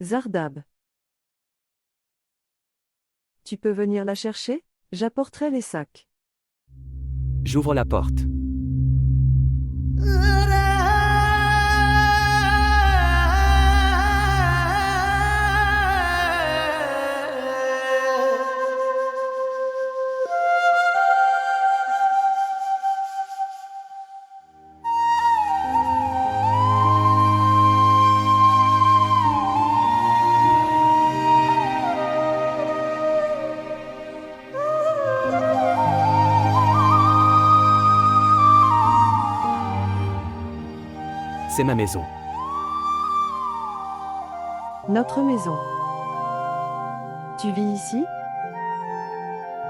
Zardab. Tu peux venir la chercher? J'apporterai les sacs. J'ouvre la porte. C'est ma maison. Notre maison. Tu vis ici?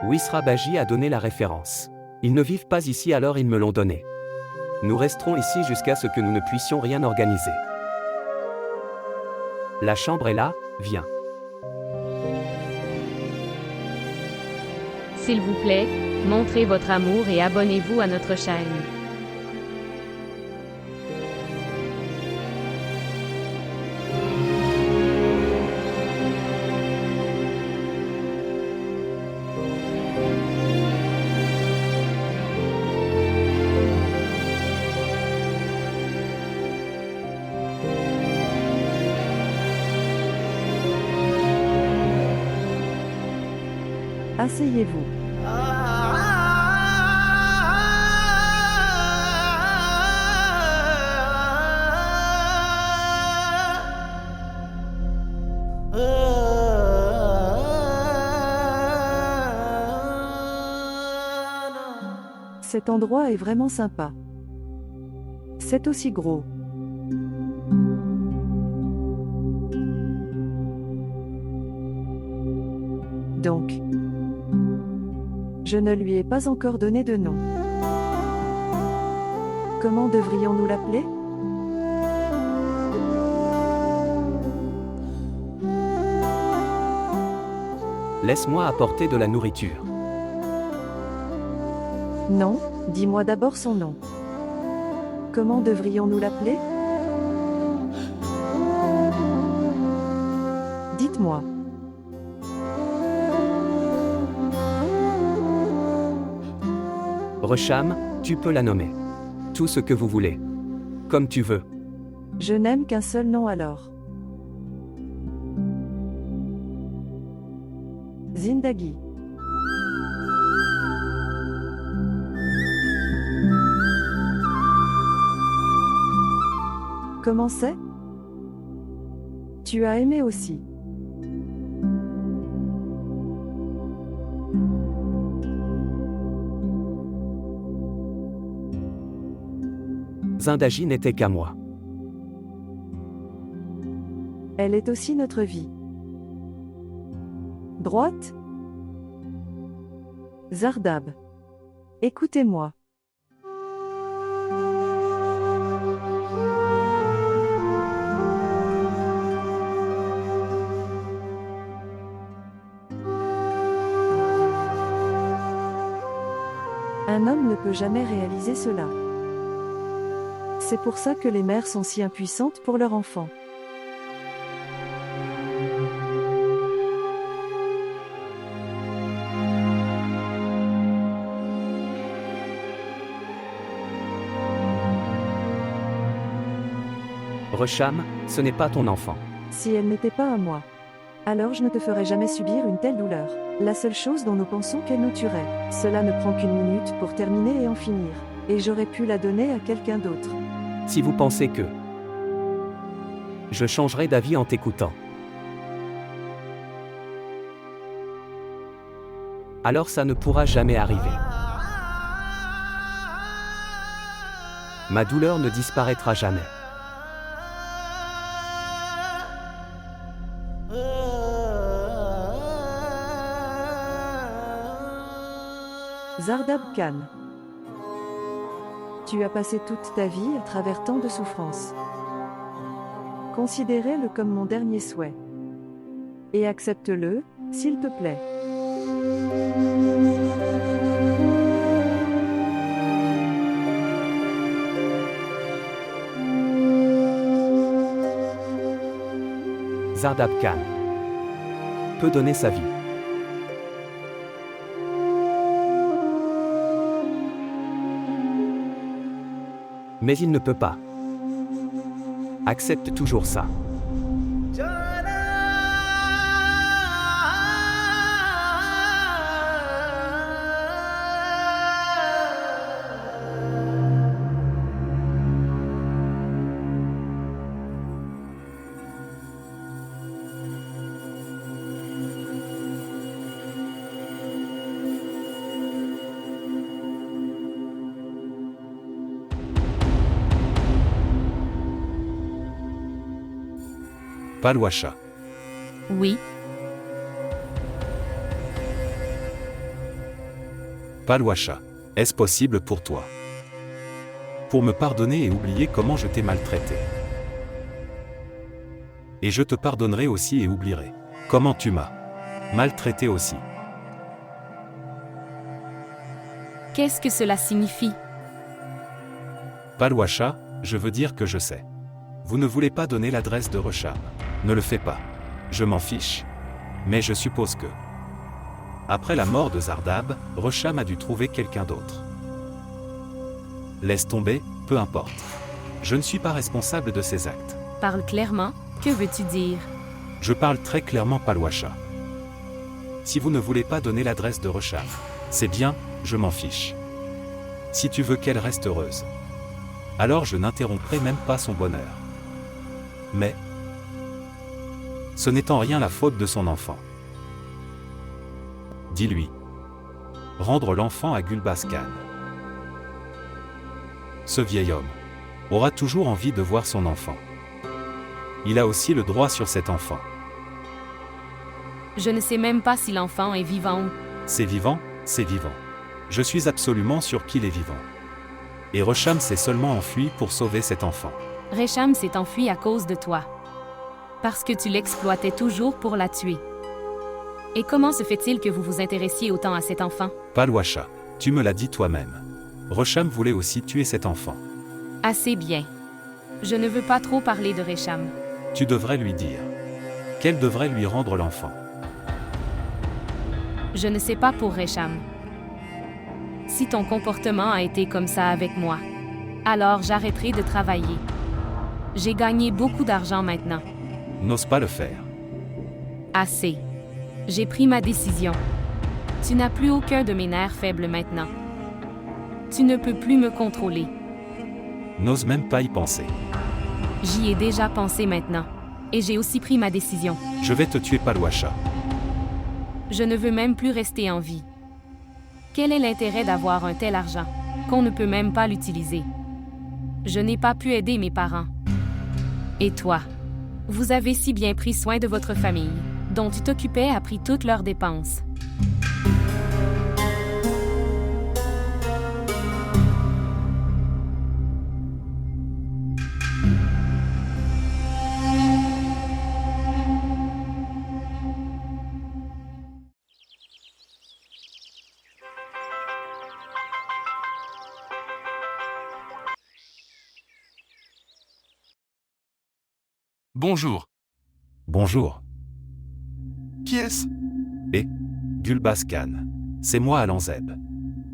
Wisra Baji a donné la référence. Ils ne vivent pas ici, alors ils me l'ont donné. Nous resterons ici jusqu'à ce que nous ne puissions rien organiser. La chambre est là, viens. S'il vous plaît, montrez votre amour et abonnez-vous à notre chaîne. Asseyez-vous. Cet endroit est vraiment sympa. C'est aussi gros. Donc, je ne lui ai pas encore donné de nom. Comment devrions-nous l'appeler? Laisse-moi apporter de la nourriture. Non, dis-moi d'abord son nom. Comment devrions-nous l'appeler? Dites-moi. Resham, tu peux la nommer. Tout ce que vous voulez. Comme tu veux. Je n'aime qu'un seul nom alors. Zindagi. Comment c'est? Tu as aimé aussi. Zindagi n'était qu'à moi. Elle est aussi notre vie. Droite? Zardab. Écoutez-moi. Un homme ne peut jamais réaliser cela. C'est pour ça que les mères sont si impuissantes pour leurs enfants. Resham, ce n'est pas ton enfant. Si elle n'était pas à moi, alors je ne te ferais jamais subir une telle douleur. La seule chose dont nous pensons qu'elle nous tuerait. Cela ne prend qu'une minute pour terminer et en finir. Et j'aurais pu la donner à quelqu'un d'autre. Si vous pensez que... Je changerai d'avis en t'écoutant. Alors ça ne pourra jamais arriver. Ma douleur ne disparaîtra jamais. Zardab Khan. Tu as passé toute ta vie à travers tant de souffrances. Considérez-le comme mon dernier souhait. Et accepte-le, s'il te plaît. Zardab Khan peut donner sa vie. Mais il ne peut pas. Accepte toujours ça. Palwasha. Oui, Palwasha, est-ce possible pour toi? Pour me pardonner et oublier comment je t'ai maltraité. Et je te pardonnerai aussi et oublierai comment tu m'as maltraité aussi. qu'est-ce que cela signifie? Palwasha, je veux dire que je sais. Vous ne voulez pas donner l'adresse de Resham. Ne le fais pas. Je m'en fiche. Mais je suppose que, après la mort de Zardab, Resham a dû trouver quelqu'un d'autre. Laisse tomber, peu importe. Je ne suis pas responsable de ces actes. Parle clairement, que veux-tu dire? Je parle très clairement Palwasha. Si vous ne voulez pas donner l'adresse de Resham, c'est bien, je m'en fiche. Si tu veux qu'elle reste heureuse, alors je n'interromprai même pas son bonheur. Mais ce n'est en rien la faute de son enfant. Dis-lui. Rendre l'enfant à Gulbaz Khan. Ce vieil homme aura toujours envie de voir son enfant. Il a aussi le droit sur cet enfant. Je ne sais même pas si l'enfant est vivant. C'est vivant, c'est vivant. Je suis absolument sûr qu'il est vivant. Et Resham s'est seulement enfui pour sauver cet enfant. Resham s'est enfui à cause de toi. Parce que tu l'exploitais toujours pour la tuer. Et comment se fait-il que vous vous intéressiez autant à cet enfant? Palwasha, tu me l'as dit toi-même. Resham voulait aussi tuer cet enfant. Assez bien. Je ne veux pas trop parler de Resham. Tu devrais lui dire qu'elle devrait lui rendre l'enfant. Je ne sais pas pour Resham. Si ton comportement a été comme ça avec moi, alors j'arrêterai de travailler. J'ai gagné beaucoup d'argent maintenant. N'ose pas le faire. Assez. J'ai pris ma décision. Tu n'as plus aucun de mes nerfs faibles maintenant. Tu ne peux plus me contrôler. N'ose même pas y penser. J'y ai déjà pensé maintenant. Et j'ai aussi pris ma décision. Je vais te tuer Palwasha. Je ne veux même plus rester en vie. Quel est l'intérêt d'avoir un tel argent, qu'on ne peut même pas l'utiliser? Je n'ai pas pu aider mes parents. Et toi? Vous avez si bien pris soin de votre famille, dont tu t'occupais a pris toutes leurs dépenses. Bonjour. Bonjour. Qui est-ce? Gulbaz Khan. C'est moi Alanzeb.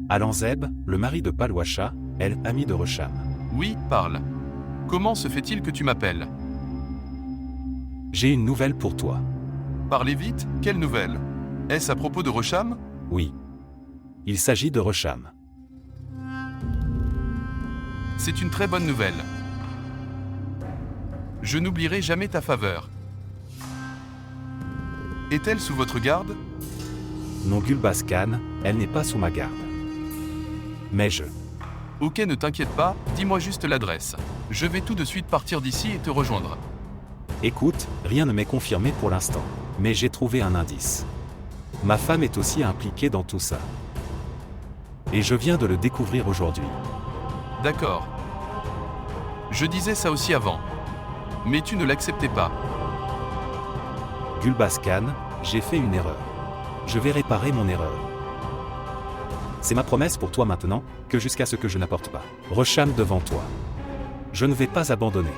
Alanzeb, le mari de Palwasha, elle, amie de Resham. Oui, parle. Comment se fait-il que tu m'appelles? J'ai une nouvelle pour toi. Parlez vite, quelle nouvelle? Est-ce à propos de Resham? Oui. Il s'agit de Resham. C'est une très bonne nouvelle. Je n'oublierai jamais ta faveur. Est-elle sous votre garde? Non Gulbaz Khan, elle n'est pas sous ma garde. Mais je... Ok, ne t'inquiète pas, dis-moi juste l'adresse. Je vais tout de suite partir d'ici et te rejoindre. Écoute, rien ne m'est confirmé pour l'instant. Mais j'ai trouvé un indice. Ma femme est aussi impliquée dans tout ça. Et je viens de le découvrir aujourd'hui. D'accord. Je disais ça aussi avant. Mais tu ne l'acceptais pas. Gulbaz Khan, j'ai fait une erreur. Je vais réparer mon erreur. C'est ma promesse pour toi maintenant, que jusqu'à ce que je n'apporte pas Resham devant toi, je ne vais pas abandonner.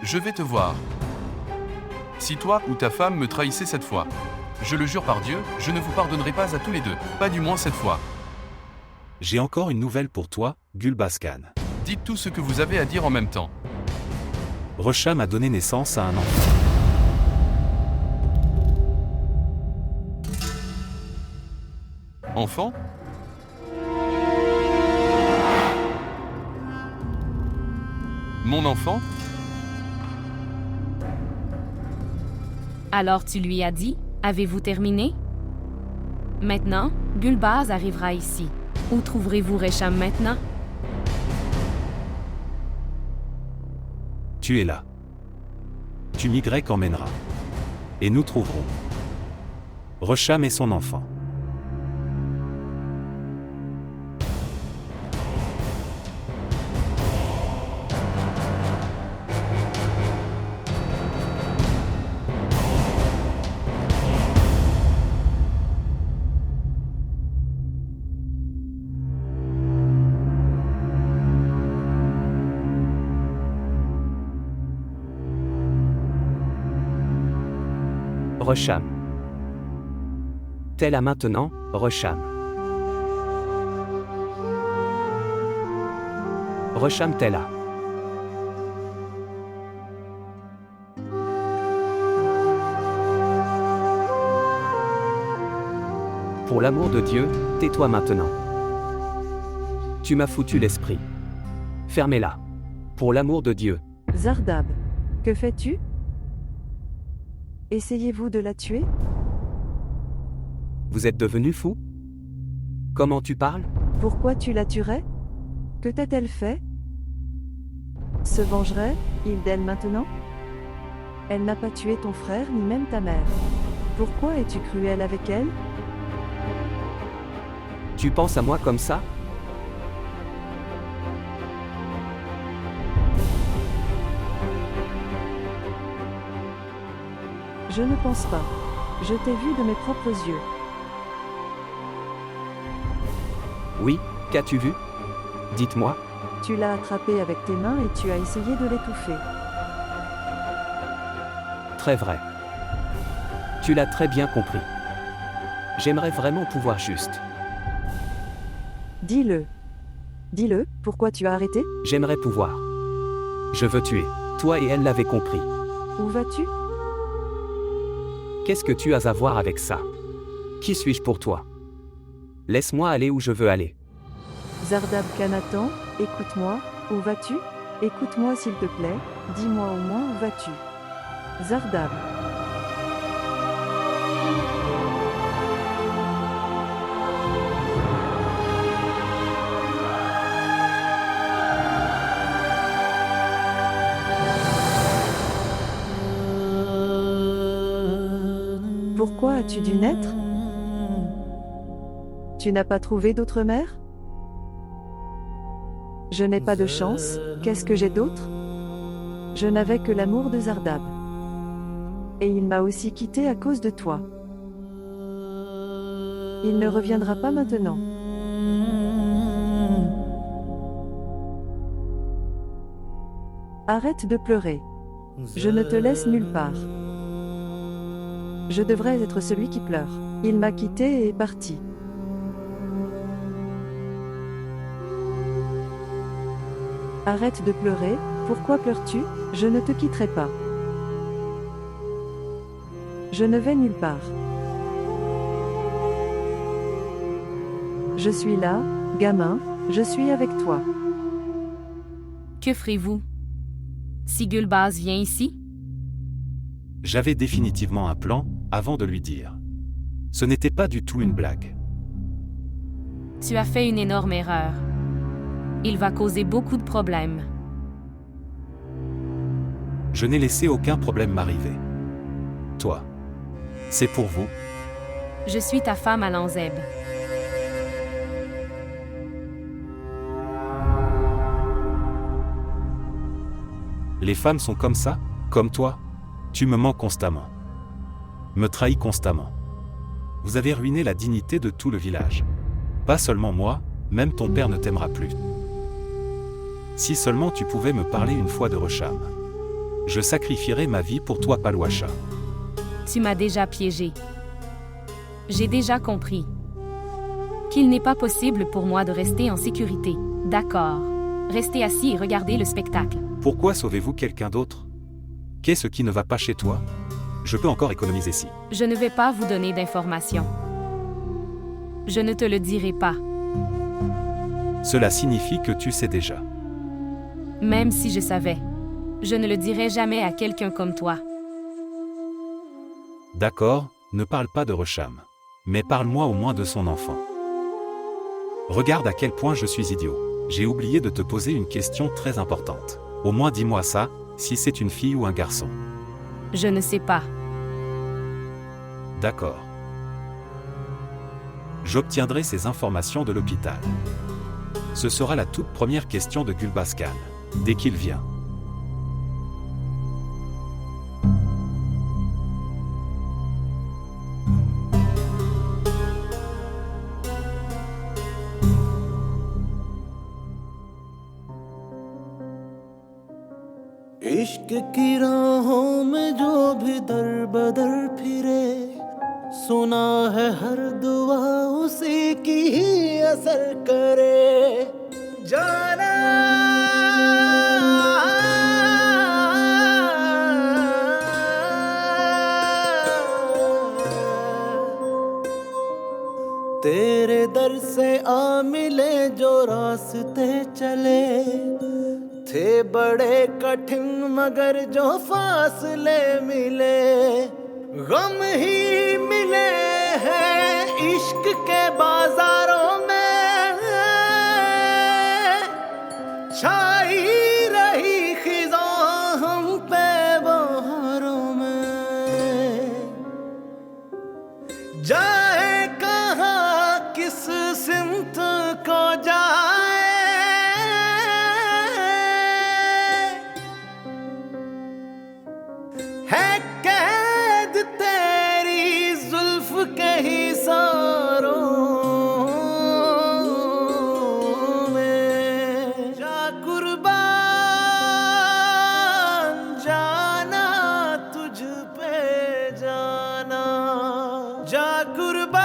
Je vais te voir. Si toi ou ta femme me trahissez cette fois, je le jure par Dieu, je ne vous pardonnerai pas à tous les deux, pas du moins cette fois. J'ai encore une nouvelle pour toi, Gulbaz Khan. Dites tout ce que vous avez à dire en même temps. Rosham a donné naissance à un enfant. Enfant? Mon enfant? Alors tu lui as dit, avez-vous terminé? Maintenant, Gulbaz arrivera ici. Où trouverez-vous Resham maintenant? Tu es là. Tu Y emmèneras. Et nous trouverons Rosham et son enfant. Rosham. T'es là maintenant, Rosham. Rosham, t'es là. Pour l'amour de Dieu, tais-toi maintenant. Tu m'as foutu l'esprit. Fermez-la. Pour l'amour de Dieu. Zardab. Que fais-tu? Essayez-vous de la tuer? Vous êtes devenu fou? Comment tu parles? Pourquoi tu la tuerais? Que t'a-t-elle fait? Se vengerait-il d'elle maintenant? Elle n'a pas tué ton frère ni même ta mère. Pourquoi es-tu cruel avec elle? Tu penses à moi comme ça? Je ne pense pas. Je t'ai vu de mes propres yeux. Oui, qu'as-tu vu? Dites-moi. Tu l'as attrapé avec tes mains et tu as essayé de l'étouffer. Très vrai. Tu l'as très bien compris. J'aimerais vraiment pouvoir juste. Dis-le. Dis-le, pourquoi tu as arrêté? J'aimerais pouvoir. Je veux tuer. Toi et elle l'avez compris. Où vas-tu? Qu'est-ce que tu as à voir avec ça? Qui suis-je pour toi? Laisse-moi aller où je veux aller. Zardab Khanatan, écoute-moi, où vas-tu? Écoute-moi s'il te plaît, dis-moi au moins où vas-tu? Zardab. Pourquoi as-tu dû naître? Tu n'as pas trouvé d'autre mère? Je n'ai pas de chance, qu'est-ce que j'ai d'autre? Je n'avais que l'amour de Zardab. Et il m'a aussi quitté à cause de toi. Il ne reviendra pas maintenant. Arrête de pleurer. Je ne te laisse nulle part. Je devrais être celui qui pleure. Il m'a quitté et est parti. Arrête de pleurer, pourquoi pleures-tu? Je ne te quitterai pas. Je ne vais nulle part. Je suis là, gamin, je suis avec toi. Que ferez-vous? Si Gulbaz vient ici? J'avais définitivement un plan, avant de lui dire. Ce n'était pas du tout une blague. Tu as fait une énorme erreur. Il va causer beaucoup de problèmes. Je n'ai laissé aucun problème m'arriver. Toi. C'est pour vous. Je suis ta femme à Lanzeb. Les femmes sont comme ça, comme toi. Tu me mens constamment. Me trahis constamment. Vous avez ruiné la dignité de tout le village. Pas seulement moi, même ton père ne t'aimera plus. Si seulement tu pouvais me parler une fois de Rosham. Je sacrifierai ma vie pour toi, Palouacha. Tu m'as déjà piégé. J'ai déjà compris qu'il n'est pas possible pour moi de rester en sécurité. D'accord. Restez assis et regardez le spectacle. Pourquoi sauvez-vous quelqu'un d'autre? Qu'est-ce qui ne va pas chez toi? Je peux encore économiser si. Je ne vais pas vous donner d'informations. Je ne te le dirai pas. Cela signifie que tu sais déjà. Même si je savais, je ne le dirai jamais à quelqu'un comme toi. D'accord, ne parle pas de Resham. Mais parle-moi au moins de son enfant. Regarde à quel point je suis idiot. J'ai oublié de te poser une question très importante. Au moins dis-moi ça, si c'est une fille ou un garçon. Je ne sais pas. D'accord. J'obtiendrai ces informations de l'hôpital. Ce sera la toute première question de Gulbaskan, dès qu'il vient. इश्क की राहों में जो भी दर बदर फिरे, सुना है हर दुआ उसी की ही असर करे। जाना तेरे दर से आ मिले जो रास्ते चले, थे बड़े कठिन मगर जो फासले मिले, गम ही मिले हैं इश्क के बाजारों में, छाई रही खिज़ां हम पे बहारों में। जाए कहाँ किस सिमत को जाए, है कैद तेरी जुल्फ के ही सारों में। जा कुर्बान जाना तुझ पे जाना, जा कुर्बान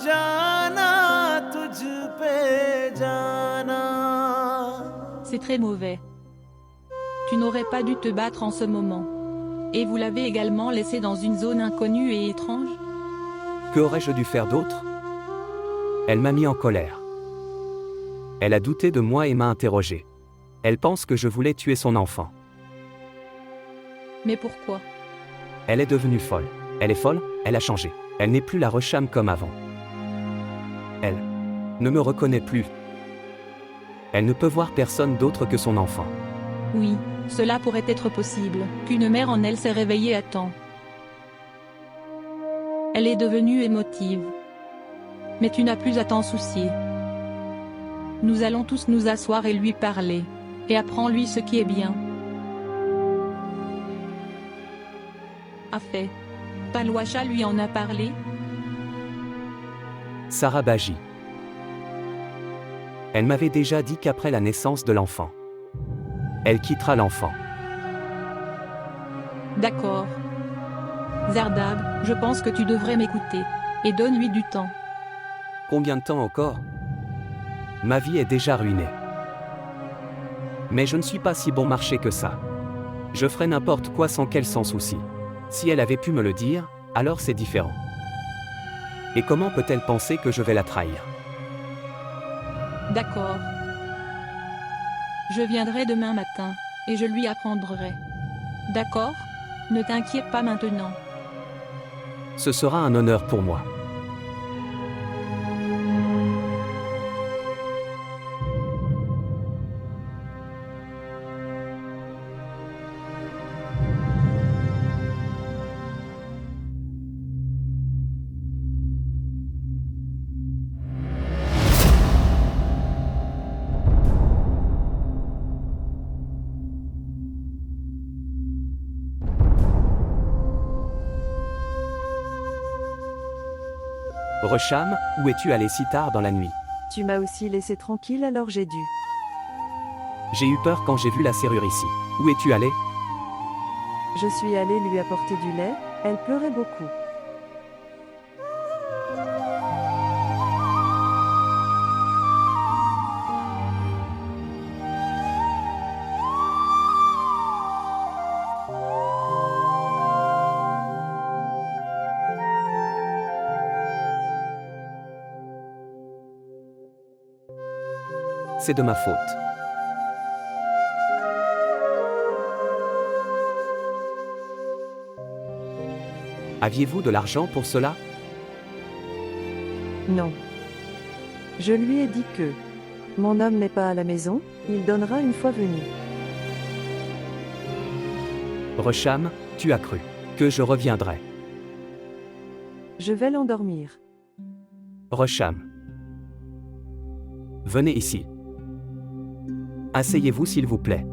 जाना तुझ पे जाना। C'est très mauvais. Tu n'aurais pas dû te battre en ce moment. Et vous l'avez également laissé dans une zone inconnue et étrange? Que aurais-je dû faire d'autre? Elle m'a mis en colère. Elle a douté de moi et m'a interrogé. Elle pense que je voulais tuer son enfant. Mais pourquoi? Elle est devenue folle. Elle est folle, elle a changé. Elle n'est plus la Resham comme avant. Elle ne me reconnaît plus. Elle ne peut voir personne d'autre que son enfant. Oui, cela pourrait être possible, qu'une mère en elle s'est réveillée à temps. Elle est devenue émotive. Mais tu n'as plus à t'en soucier. Nous allons tous nous asseoir et lui parler. Et apprends-lui ce qui est bien. A fait. Palouacha lui en a parlé? Sarah Baji. Elle m'avait déjà dit qu'après la naissance de l'enfant, elle quittera l'enfant. D'accord. Zardab, je pense que tu devrais m'écouter. Et donne-lui du temps. Combien de temps encore? Ma vie est déjà ruinée. Mais je ne suis pas si bon marché que ça. Je ferais n'importe quoi sans qu'elle s'en soucie. Si elle avait pu me le dire, alors c'est différent. Et comment peut-elle penser que je vais la trahir? D'accord. Je viendrai demain matin, et je lui apprendrai. D'accord? Ne t'inquiète pas maintenant. Ce sera un honneur pour moi. Resham, où es-tu allé si tard dans la nuit? Tu m'as aussi laissé tranquille alors j'ai dû. J'ai eu peur quand j'ai vu la serrure ici. Où es-tu allé? Je suis allée lui apporter du lait, elle pleurait beaucoup. C'est de ma faute. Aviez-vous de l'argent pour cela? Non. Je lui ai dit que mon homme n'est pas à la maison, il donnera une fois venu. Resham, tu as cru que je reviendrais. Je vais l'endormir. Resham. Venez ici. Asseyez-vous s'il vous plaît.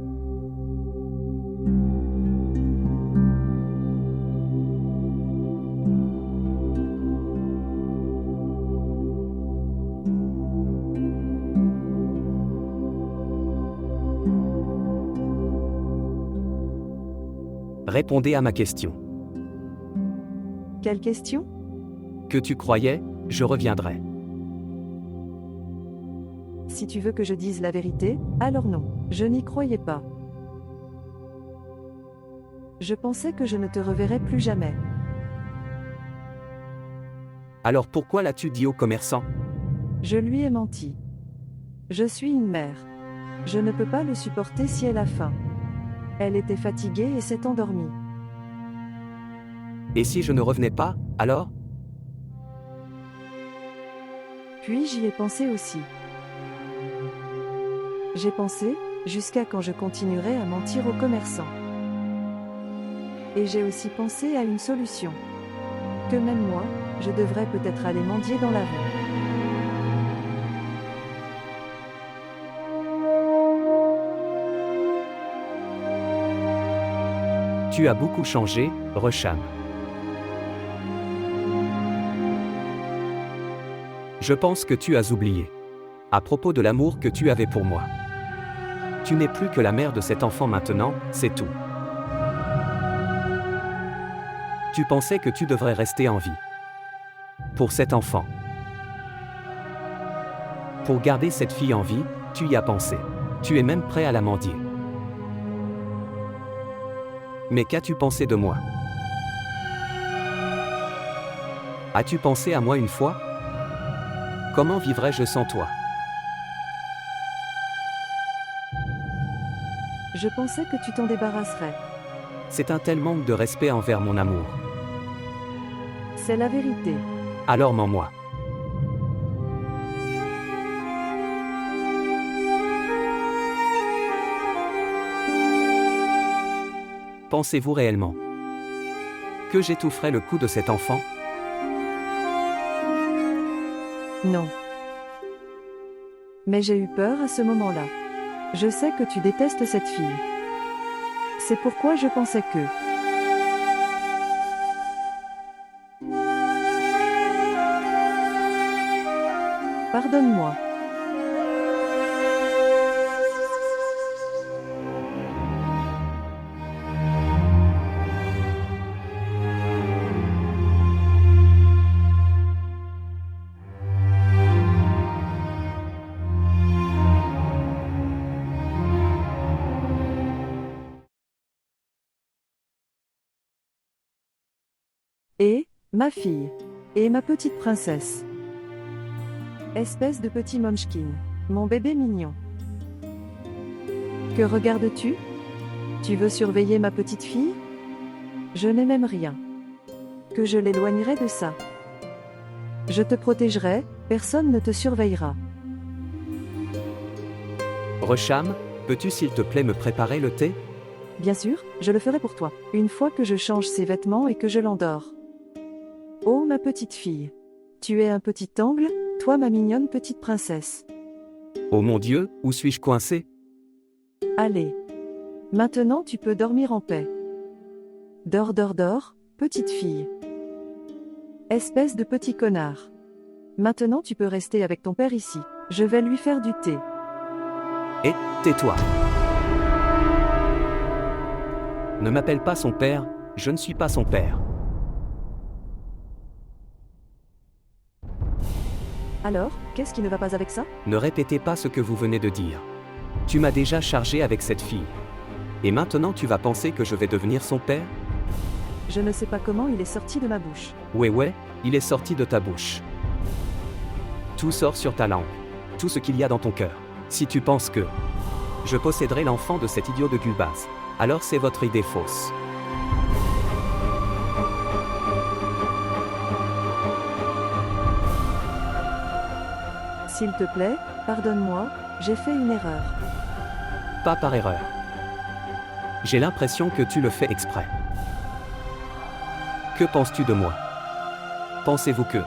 Répondez à ma question. Quelle question? Que tu croyais, je reviendrai. Si tu veux que je dise la vérité, alors non, je n'y croyais pas. Je pensais que je ne te reverrais plus jamais. Alors pourquoi l'as-tu dit au commerçant? Je lui ai menti. Je suis une mère. Je ne peux pas le supporter si elle a faim. Elle était fatiguée et s'est endormie. Et si je ne revenais pas, alors? Puis j'y ai pensé aussi. J'ai pensé, jusqu'à quand je continuerai à mentir aux commerçants. Et j'ai aussi pensé à une solution. Que même moi, je devrais peut-être aller mendier dans la rue. Tu as beaucoup changé, Resham. Je pense que tu as oublié. À propos de l'amour que tu avais pour moi. Tu n'es plus que la mère de cet enfant maintenant, c'est tout. Tu pensais que tu devrais rester en vie. Pour cet enfant. Pour garder cette fille en vie, tu y as pensé. Tu es même prêt à la mendier. Mais qu'as-tu pensé de moi? As-tu pensé à moi une fois? Comment vivrais-je sans toi? Je pensais que tu t'en débarrasserais. C'est un tel manque de respect envers mon amour. C'est la vérité. Alors mens-moi. Pensez-vous réellement que j'étoufferais le cou de cet enfant? Non. Mais j'ai eu peur à ce moment-là. Je sais que tu détestes cette fille. C'est pourquoi je pensais que... Pardonne-moi. Et, ma fille. Et ma petite princesse. Espèce de petit Munchkin. Mon bébé mignon. Que regardes-tu? Tu veux surveiller ma petite fille? Je n'ai même rien. Que je l'éloignerai de ça. Je te protégerai, personne ne te surveillera. Resham, peux-tu s'il te plaît me préparer le thé? Bien sûr, je le ferai pour toi, une fois que je change ses vêtements et que je l'endors. Oh ma petite fille. Tu es un petit angle, toi ma mignonne petite princesse. Oh mon Dieu, où suis-je coincé? Allez. Maintenant tu peux dormir en paix. Dors, dors, dors, petite fille. Espèce de petit connard. Maintenant tu peux rester avec ton père ici. Je vais lui faire du thé. Et, tais-toi. Ne m'appelle pas son père, je ne suis pas son père. Alors, qu'est-ce qui ne va pas avec ça? Ne répétez pas ce que vous venez de dire. Tu m'as déjà chargé avec cette fille. Et maintenant tu vas penser que je vais devenir son père? Je ne sais pas comment il est sorti de ma bouche. Ouais, il est sorti de ta bouche. Tout sort sur ta langue. Tout ce qu'il y a dans ton cœur. Si tu penses que je posséderai l'enfant de cet idiot de Gulbaz, alors c'est votre idée fausse. S'il te plaît, pardonne-moi, j'ai fait une erreur. Pas par erreur. J'ai l'impression que tu le fais exprès. Que penses-tu de moi? Pensez-vous que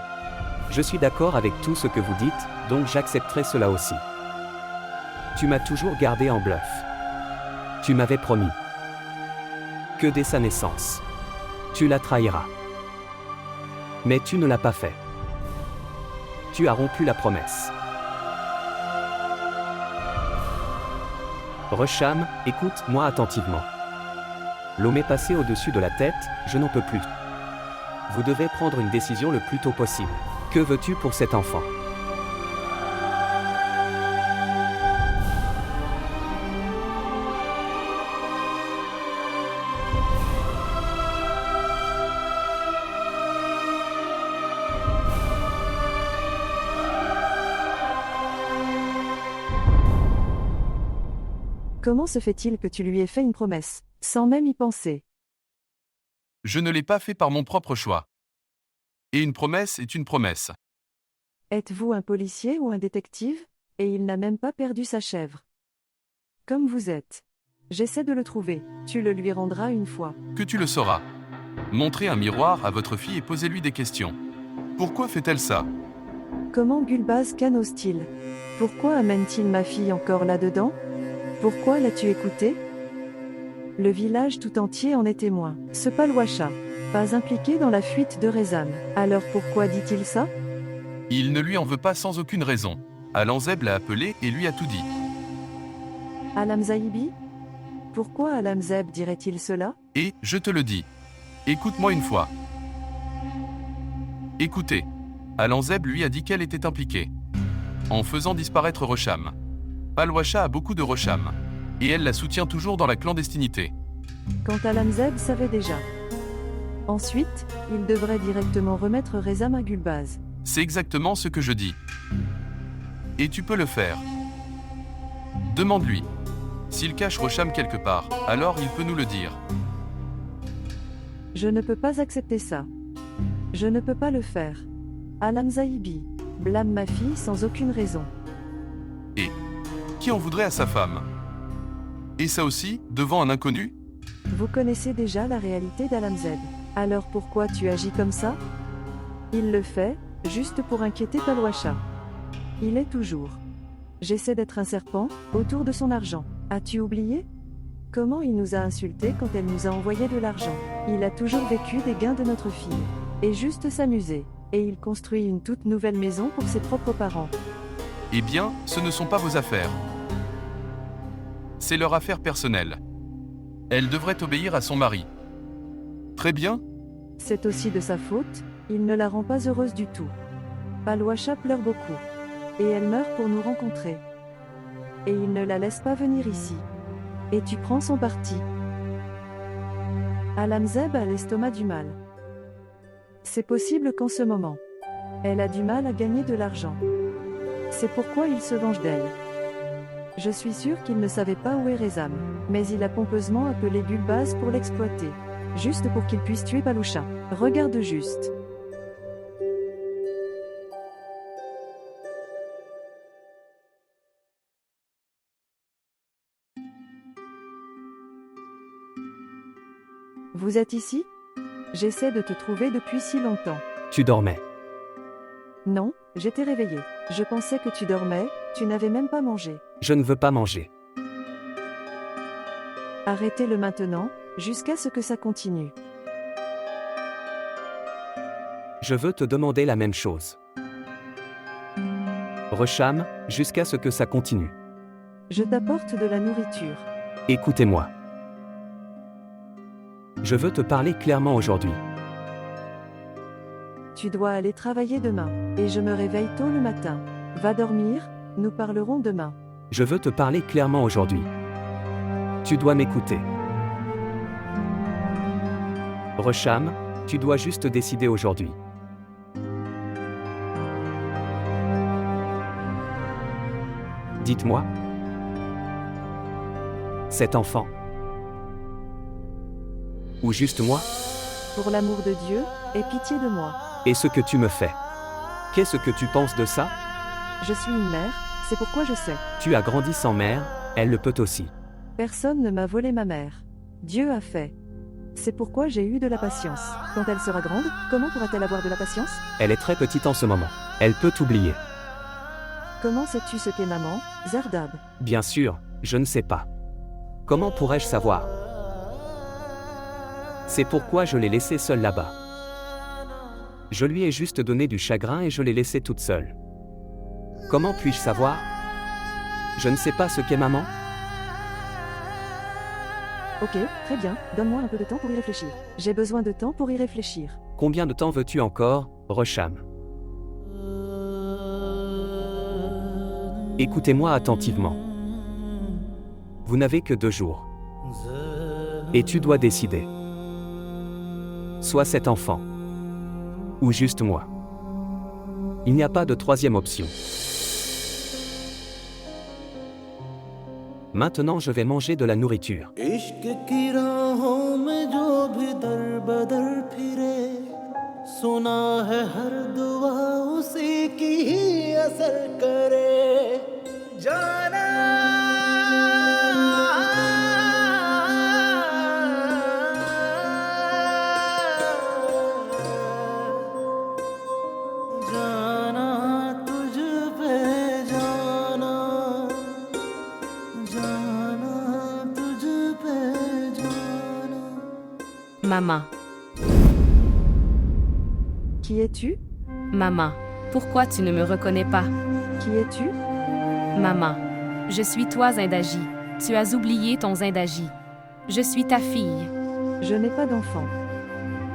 je suis d'accord avec tout ce que vous dites, donc j'accepterai cela aussi. Tu m'as toujours gardé en bluff. Tu m'avais promis que dès sa naissance, tu la trahiras. Mais tu ne l'as pas fait. Tu as rompu la promesse. Resham, écoute-moi attentivement. L'eau m'est passée au-dessus de la tête, je n'en peux plus. Vous devez prendre une décision le plus tôt possible. Que veux-tu pour cet enfant? Comment se fait-il que tu lui aies fait une promesse, sans même y penser? Je ne l'ai pas fait par mon propre choix. Et une promesse est une promesse. Êtes-vous un policier ou un détective? Et il n'a même pas perdu sa chèvre. Comme vous êtes. J'essaie de le trouver, tu le lui rendras une fois. Que tu le sauras. Montrez un miroir à votre fille et posez-lui des questions. Pourquoi fait-elle ça? Comment Gulbaz Khan ose-t-il? Pourquoi amène-t-il ma fille encore là-dedans? Pourquoi l'as-tu écouté? Le village tout entier en est témoin. Ce Palwacha, pas impliqué dans la fuite de Rezam. Alors pourquoi dit-il ça? Il ne lui en veut pas sans aucune raison. Alanzeb l'a appelé et lui a tout dit. Alam Zahibi? Pourquoi Alam Zeb dirait-il cela? Et, je te le dis. Écoute-moi une fois. Écoutez. Alanzeb lui a dit qu'elle était impliquée. En faisant disparaître Resham. Palwacha a beaucoup de Resham. Et elle la soutient toujours dans la clandestinité. Quant à Alam Zeb savait déjà. Ensuite, il devrait directement remettre Rezam à Gulbaz. C'est exactement ce que je dis. Et tu peux le faire. Demande-lui. S'il cache Resham quelque part, alors il peut nous le dire. Je ne peux pas accepter ça. Je ne peux pas le faire. Alam Zahibi blâme ma fille sans aucune raison. Et qui en voudrait à sa femme? Et ça aussi, devant un inconnu? Vous connaissez déjà la réalité d'Alam Zeb. Alors pourquoi tu agis comme ça? Il le fait, juste pour inquiéter Palwacha. Il est toujours. J'essaie d'être un serpent, autour de son argent. As-tu oublié? Comment il nous a insultés quand elle nous a envoyé de l'argent? Il a toujours vécu des gains de notre fille. Et juste s'amuser. Et il construit une toute nouvelle maison pour ses propres parents. Eh bien, ce ne sont pas vos affaires. C'est leur affaire personnelle. Elle devrait obéir à son mari. Très bien. C'est aussi de sa faute, il ne la rend pas heureuse du tout. Palwacha pleure beaucoup. Et elle meurt pour nous rencontrer. Et il ne la laisse pas venir ici. Et tu prends son parti. Alam Zeb a l'estomac du mal. C'est possible qu'en ce moment, elle a du mal à gagner de l'argent. C'est pourquoi il se venge d'elle. Je suis sûr qu'il ne savait pas où est Rezam, mais il a pompeusement appelé Gulbaz pour l'exploiter. Juste pour qu'il puisse tuer Palwacha. Regarde juste. Vous êtes ici? J'essaie de te trouver depuis si longtemps. Tu dormais. Non, j'étais réveillée. Je pensais que tu dormais, tu n'avais même pas mangé. Je ne veux pas manger. Arrêtez-le maintenant, jusqu'à ce que ça continue. Je veux te demander la même chose. Resham, jusqu'à ce que ça continue. Je t'apporte de la nourriture. Écoutez-moi. Je veux te parler clairement aujourd'hui. Tu dois aller travailler demain. Et je me réveille tôt le matin. Va dormir, nous parlerons demain. Je veux te parler clairement aujourd'hui. Tu dois m'écouter. Rosham, tu dois juste décider aujourd'hui. Dites-moi. Cet enfant. Ou juste moi. Pour l'amour de Dieu, aie pitié de moi. Et ce que tu me fais. Qu'est-ce que tu penses de ça? Je suis une mère, c'est pourquoi je sais. Tu as grandi sans mère, elle le peut aussi. Personne ne m'a volé ma mère. Dieu a fait. C'est pourquoi j'ai eu de la patience. Quand elle sera grande, comment pourra-t-elle avoir de la patience? Elle est très petite en ce moment. Elle peut t'oublier. Comment sais-tu ce qu'est maman, Zardab? Bien sûr, je ne sais pas. Comment pourrais-je savoir? C'est pourquoi je l'ai laissée seule là-bas. Je lui ai juste donné du chagrin et je l'ai laissée toute seule. Comment puis-je savoir? Je ne sais pas ce qu'est maman. Ok, très bien, donne-moi un peu de temps pour y réfléchir. J'ai besoin de temps pour y réfléchir. Combien de temps veux-tu encore, Rosham? Écoutez-moi attentivement. Vous n'avez que 2 jours. Et tu dois décider. Soit cet enfant. Ou juste moi. Il n'y a pas de troisième option. Maintenant je vais manger de la nourriture. इश्क की राहों में जो भी दर बदर फिरे सुना है हर दुआ उसी की ही असर करे जाना जाना तुझ पे जाना जाना तुझ पे जाना Maman, Qui es-tu? maman, pourquoi tu ne me reconnais pas? Qui es-tu? Maman, je suis toi Zindaji. Tu as oublié ton Zindaji. Je suis ta fille. Je n'ai pas d'enfant.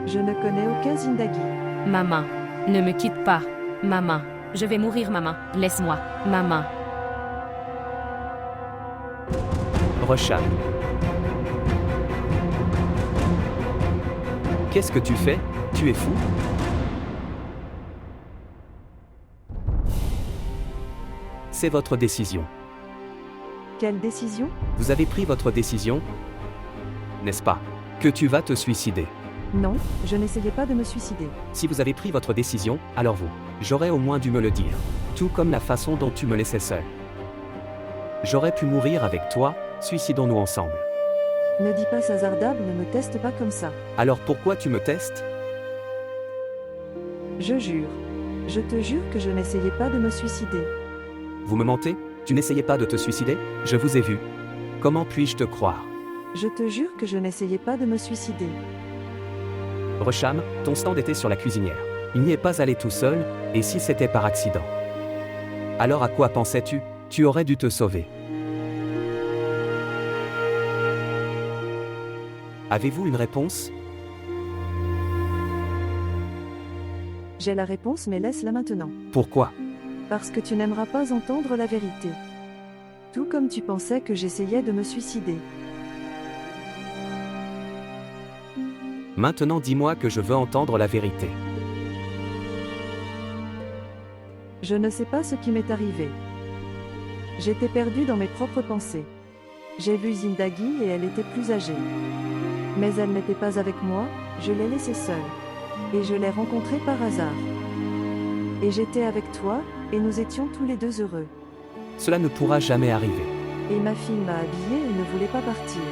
Je ne connais aucun Zindagi. Maman, ne me quitte pas. Maman, je vais mourir maman. Laisse-moi. Maman, Rosham. Qu'est-ce que tu fais? Tu es fou? C'est votre décision. Quelle décision? Vous avez pris votre décision, n'est-ce pas? Que tu vas te suicider. Non, je n'essayais pas de me suicider. Si vous avez pris votre décision, alors vous, j'aurais au moins dû me le dire. Tout comme la façon dont tu me laissais seul. J'aurais pu mourir avec toi, suicidons-nous ensemble. Ne dis pas ça Zardab, ne me teste pas comme ça. Alors pourquoi tu me testes? Je jure. Je te jure que je n'essayais pas de me suicider. Vous me mentez? Tu n'essayais pas de te suicider? Je vous ai vu. Comment puis-je te croire? Je te jure que je n'essayais pas de me suicider. Rosham, ton stand était sur la cuisinière. Il n'y est pas allé tout seul, et si c'était par accident? Alors à quoi pensais-tu? Tu aurais dû te sauver. Avez-vous une réponse? J'ai la réponse mais laisse-la maintenant. Pourquoi? Parce que tu n'aimeras pas entendre la vérité. Tout comme tu pensais que j'essayais de me suicider. Maintenant dis-moi que je veux entendre la vérité. Je ne sais pas ce qui m'est arrivé. J'étais perdue dans mes propres pensées. J'ai vu Zindagi et elle était plus âgée. Mais elle n'était pas avec moi, je l'ai laissée seule. Et je l'ai rencontrée par hasard. Et j'étais avec toi, et nous étions tous les 2 heureux. Cela ne pourra jamais arriver. Et ma fille m'a habillée et ne voulait pas partir.